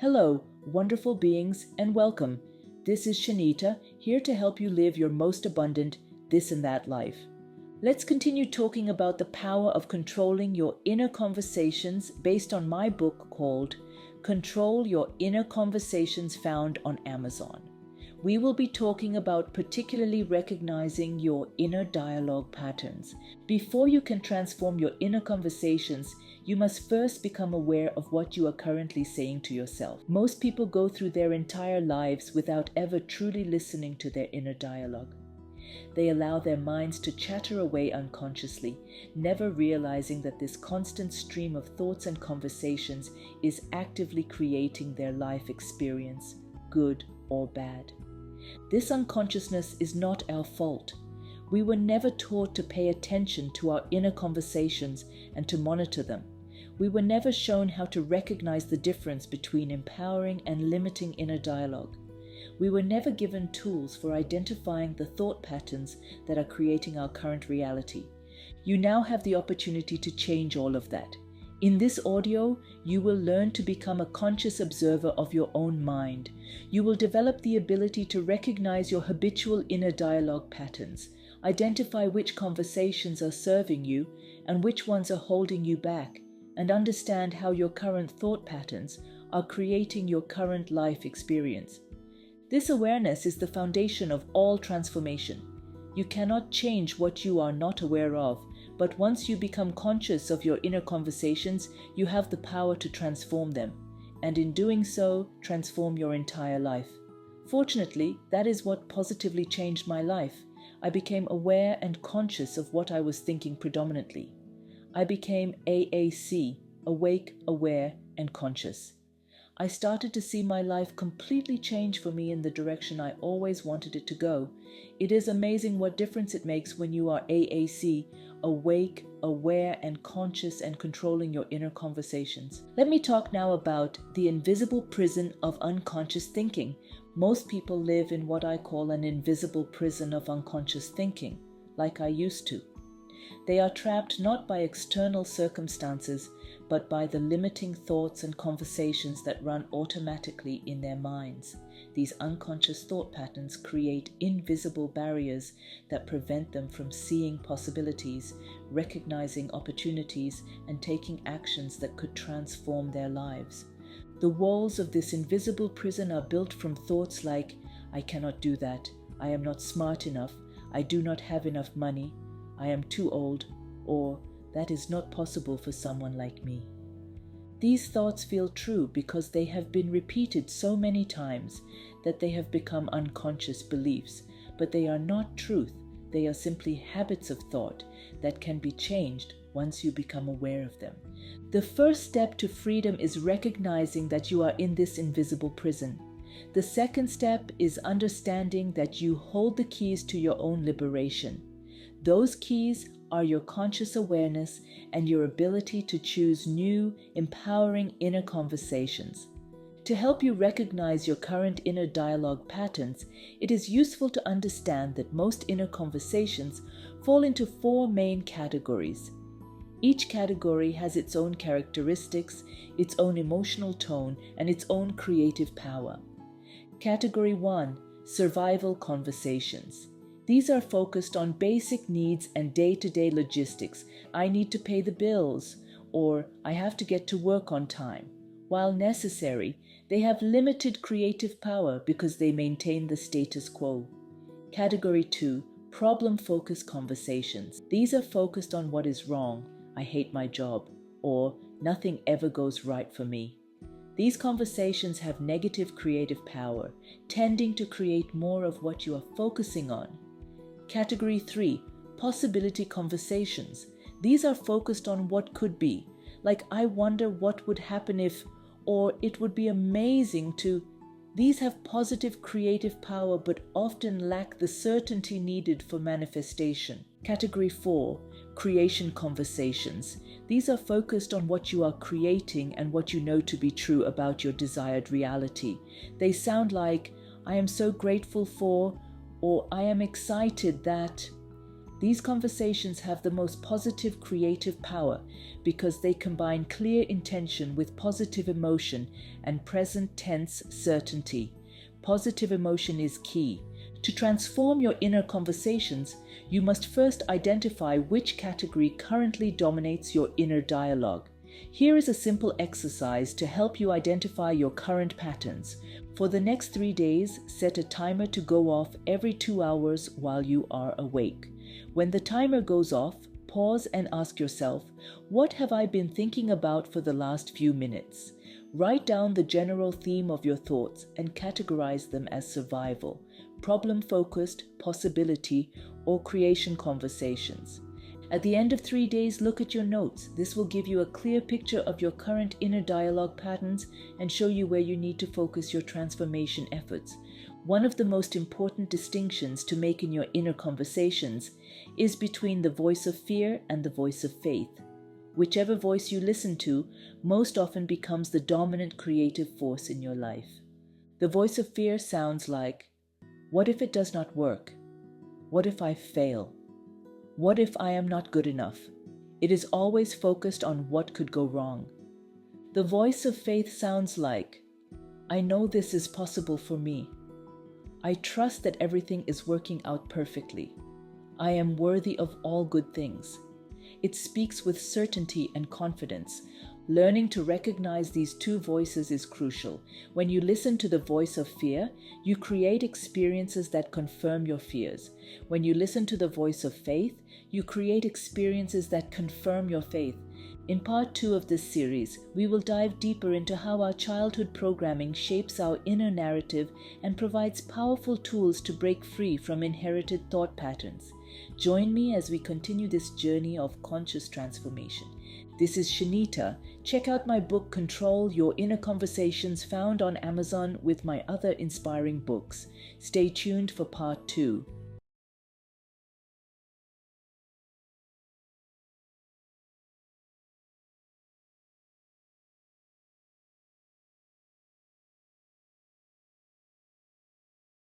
Hello, wonderful beings, and welcome. This is Shanita, here to help you live your most abundant this and that life. Let's continue talking about the power of controlling your inner conversations based on my book called Control Your Inner Conversations, found on Amazon. We will be talking about particularly recognizing your inner dialogue patterns. Before you can transform your inner conversations, you must first become aware of what you are currently saying to yourself. Most people go through their entire lives without ever truly listening to their inner dialogue. They allow their minds to chatter away unconsciously, never realizing that this constant stream of thoughts and conversations is actively creating their life experience, good or bad. This unconsciousness is not our fault. We were never taught to pay attention to our inner conversations and to monitor them. We were never shown how to recognize the difference between empowering and limiting inner dialogue. We were never given tools for identifying the thought patterns that are creating our current reality. You now have the opportunity to change all of that. In this audio, you will learn to become a conscious observer of your own mind. You will develop the ability to recognize your habitual inner dialogue patterns, identify which conversations are serving you and which ones are holding you back, and understand how your current thought patterns are creating your current life experience. This awareness is the foundation of all transformation. You cannot change what you are not aware of, but once you become conscious of your inner conversations, you have the power to transform them, and in doing so, transform your entire life. Fortunately, that is what positively changed my life. I became aware and conscious of what I was thinking predominantly. I became AAC, awake, aware, and conscious. I started to see my life completely change for me in the direction I always wanted it to go. It is amazing what difference it makes when you are AAC, awake, aware, and conscious, and controlling your inner conversations. Let me talk now about the invisible prison of unconscious thinking. Most people live in what I call an invisible prison of unconscious thinking, like I used to. They are trapped not by external circumstances, but by the limiting thoughts and conversations that run automatically in their minds. These unconscious thought patterns create invisible barriers that prevent them from seeing possibilities, recognizing opportunities, and taking actions that could transform their lives. The walls of this invisible prison are built from thoughts like, I cannot do that, I am not smart enough, I do not have enough money, I am too old, or that is not possible for someone like me. These thoughts feel true because they have been repeated so many times that they have become unconscious beliefs, but they are not truth. They are simply habits of thought that can be changed once you become aware of them. The first step to freedom is recognizing that you are in this invisible prison. The second step is understanding that you hold the keys to your own liberation. Those keys are your conscious awareness and your ability to choose new, empowering inner conversations. To help you recognize your current inner dialogue patterns, it is useful to understand that most inner conversations fall into 4 main categories. Each category has its own characteristics, its own emotional tone, and its own creative power. Category 1: Survival conversations. These are focused on basic needs and day-to-day logistics. I need to pay the bills, or I have to get to work on time. While necessary, they have limited creative power because they maintain the status quo. Category 2: Problem-focused conversations. These are focused on what is wrong, I hate my job, or nothing ever goes right for me. These conversations have negative creative power, tending to create more of what you are focusing on. Category 3: Possibility conversations. These are focused on what could be, like I wonder what would happen if, or it would be amazing to. These have positive creative power but often lack the certainty needed for manifestation. Category 4: Creation conversations. These are focused on what you are creating and what you know to be true about your desired reality. They sound like, I am so grateful for, or I am excited that. These conversations have the most positive creative power because they combine clear intention with positive emotion and present tense certainty. Positive emotion is key. To transform your inner conversations, you must first identify which category currently dominates your inner dialogue. Here is a simple exercise to help you identify your current patterns. For the next 3 days, set a timer to go off every 2 hours while you are awake. When the timer goes off, pause and ask yourself, what have I been thinking about for the last few minutes? Write down the general theme of your thoughts and categorize them as survival, problem-focused, possibility, or creation conversations. At the end of 3 days, look at your notes. This will give you a clear picture of your current inner dialogue patterns and show you where you need to focus your transformation efforts. One of the most important distinctions to make in your inner conversations is between the voice of fear and the voice of faith. Whichever voice you listen to most often becomes the dominant creative force in your life. The voice of fear sounds like, what if it does not work? What if I fail? What if I am not good enough? It is always focused on what could go wrong. The voice of faith sounds like, I know this is possible for me. I trust that everything is working out perfectly. I am worthy of all good things. It speaks with certainty and confidence. Learning to recognize these two voices is crucial. When you listen to the voice of fear, you create experiences that confirm your fears. When you listen to the voice of faith, you create experiences that confirm your faith. In part 2 of this series, we will dive deeper into how our childhood programming shapes our inner narrative and provides powerful tools to break free from inherited thought patterns. Join me as we continue this journey of conscious transformation. This is Shanita. Check out my book, Control Your Inner Conversations, found on Amazon with my other inspiring books. Stay tuned for part 2.